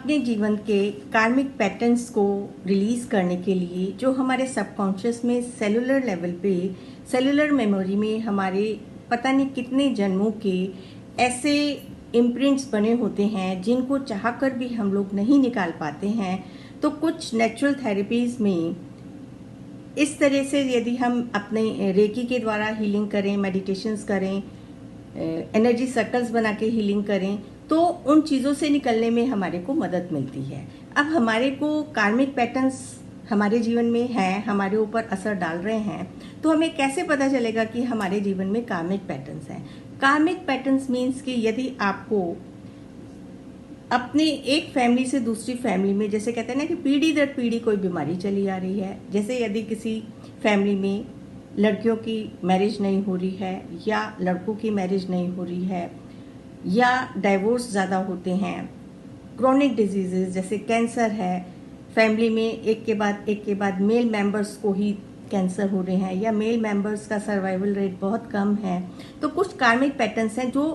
अपने जीवन के कार्मिक पैटर्न्स को रिलीज करने के लिए जो हमारे सबकॉन्शियस में सेलुलर लेवल पे, सेलुलर मेमोरी में हमारे पता नहीं कितने जन्मों के ऐसे इम्प्रिंट्स बने होते हैं जिनको चाहकर भी हम लोग नहीं निकाल पाते हैं। तो कुछ नेचुरल थेरेपीज में इस तरह से यदि हम अपने रेकी के द्वारा हीलिंग करें, मेडिटेशंस करें, एनर्जी सर्कल्स बना के हीलिंग करें, तो उन चीज़ों से निकलने में हमारे को मदद मिलती है। अब हमारे को कार्मिक पैटर्न्स हमारे जीवन में हैं, हमारे ऊपर असर डाल रहे हैं, तो हमें कैसे पता चलेगा कि हमारे जीवन में कार्मिक पैटर्न्स हैं? कार्मिक पैटर्न्स मीन्स कि यदि आपको अपने एक फैमिली से दूसरी फैमिली में, जैसे कहते हैं ना कि पीढ़ी दर पीढ़ी कोई बीमारी चली आ रही है, जैसे यदि किसी फैमिली में लड़कियों की मैरिज नहीं हो रही है या लड़कों की मैरिज नहीं हो रही है या डाइवोर्स ज़्यादा होते हैं, क्रोनिक डिजीजेस जैसे कैंसर है, फैमिली में एक के बाद मेल मेंबर्स को ही कैंसर हो रहे हैं या मेल मेंबर्स का सर्वाइवल रेट बहुत कम है, तो कुछ कार्मिक पैटर्न्स हैं जो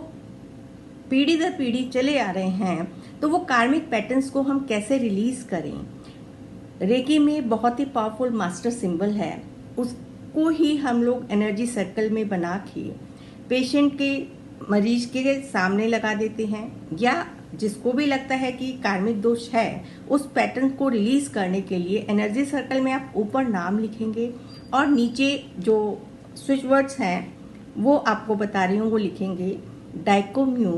पीढ़ी दर पीढ़ी चले आ रहे हैं। तो वो कार्मिक पैटर्न्स को हम कैसे रिलीज करें? रेकी में बहुत ही पावरफुल मास्टर सिंबल है, उसको ही हम लोग एनर्जी सर्कल में बना के पेशेंट के, मरीज के सामने लगा देते हैं, या जिसको भी लगता है कि कार्मिक दोष है उस पैटर्न को रिलीज करने के लिए एनर्जी सर्कल में आप ऊपर नाम लिखेंगे और नीचे जो स्विच वर्ड्स हैं वो आपको बता रही हूँ, वो लिखेंगे डाइकोम्यू,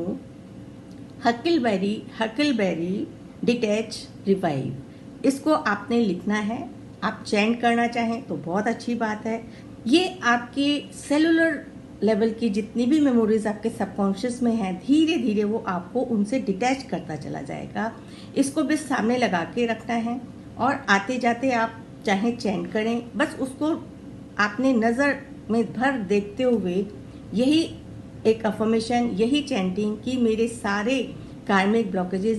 हकिलबेरी, डिटैच, रिवाइव। इसको आपने लिखना है। आप चैंट करना चाहें तो बहुत अच्छी बात है। ये आपके सेलुलर लेवल की जितनी भी मेमोरीज आपके सबकॉन्शियस में हैं, धीरे धीरे वो आपको उनसे डिटैच करता चला जाएगा। इसको बस सामने लगा के रखना है और आते जाते आप चाहे चैंट करें, बस उसको आपने नज़र में भर देखते हुए यही एक अफर्मेशन, यही चैंटिंग कि मेरे सारे कार्मिक ब्लॉकेजेस,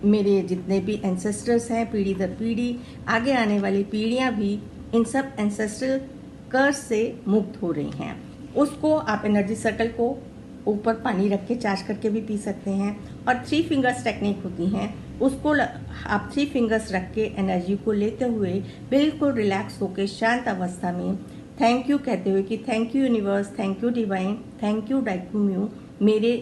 मेरे जितने भी एंसेस्टर्स हैं पीढ़ी दर पीढ़ी, आगे आने वाली पीढ़ियां भी इन सब एंसेस्ट्रल कर्स से मुक्त हो रही हैं। उसको आप एनर्जी सर्कल को ऊपर पानी रख के चार्ज करके भी पी सकते हैं। और 3 फिंगर्स टेक्निक होती हैं, उसको आप 3 फिंगर्स रख के एनर्जी को लेते हुए बिल्कुल रिलैक्स होकर शांत अवस्था में थैंक यू कहते हुए कि thank you universe, thank you divine, thank you डाइकोम्यू, मेरे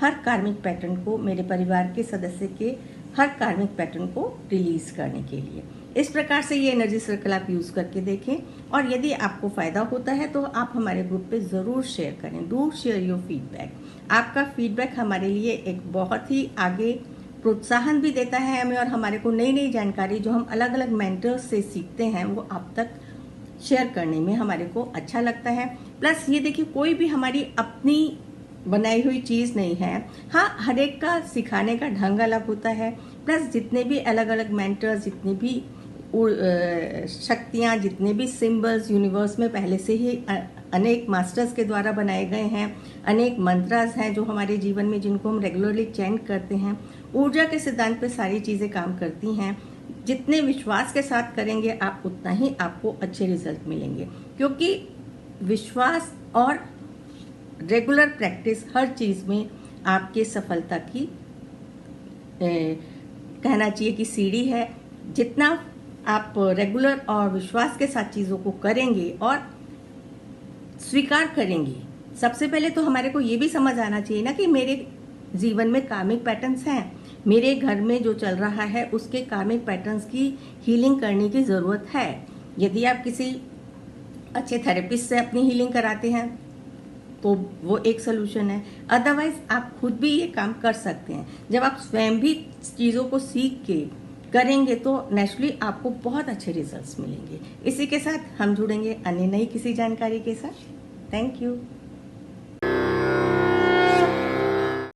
हर कार्मिक पैटर्न को, मेरे परिवार के सदस्य के हर कार्मिक पैटर्न को रिलीज करने के लिए। इस प्रकार से ये एनर्जी सर्कल आप यूज करके देखें और यदि आपको फायदा होता है तो आप हमारे ग्रुप पे जरूर शेयर करें। Do share your feedback. आपका फीडबैक हमारे लिए एक बहुत ही आगे प्रोत्साहन भी देता है हमें, और हमारे को नई नई जानकारी जो हम अलग अलग मेंटर्स से सीखते हैं वो आप तक शेयर करने में हमारे को अच्छा लगता है। प्लस ये देखिए, कोई भी हमारी अपनी बनाई हुई चीज़ नहीं है। हाँ, हर एक का सिखाने का ढंग अलग होता है। प्लस जितने भी अलग अलग मेंटर्स, जितनी भी शक्तियाँ, जितने भी सिंबल्स यूनिवर्स में पहले से ही अनेक मास्टर्स के द्वारा बनाए गए हैं, अनेक मंत्रास हैं जो हमारे जीवन में, जिनको हम रेगुलरली चैंट करते हैं, ऊर्जा के सिद्धांत पे सारी चीज़ें काम करती हैं। जितने विश्वास के साथ करेंगे आप, उतना ही आपको अच्छे रिजल्ट मिलेंगे, क्योंकि विश्वास और रेगुलर प्रैक्टिस हर चीज़ में आपके सफलता की कहना चाहिए कि सीढ़ी है। जितना आप रेगुलर और विश्वास के साथ चीज़ों को करेंगे और स्वीकार करेंगे, सबसे पहले तो हमारे को ये भी समझ आना चाहिए ना कि मेरे जीवन में कार्मिक पैटर्न्स हैं, मेरे घर में जो चल रहा है उसके कार्मिक पैटर्न्स की हीलिंग करने की ज़रूरत है। यदि आप किसी अच्छे थेरेपिस्ट से अपनी हीलिंग कराते हैं तो वो एक सोल्यूशन है, अदरवाइज आप खुद भी ये काम कर सकते हैं। जब आप स्वयं भी चीज़ों को सीख के करेंगे तो नेचुरली आपको बहुत अच्छे रिजल्ट्स मिलेंगे। इसी के साथ हम जुड़ेंगे अन्य नई किसी जानकारी के साथ। Thank you.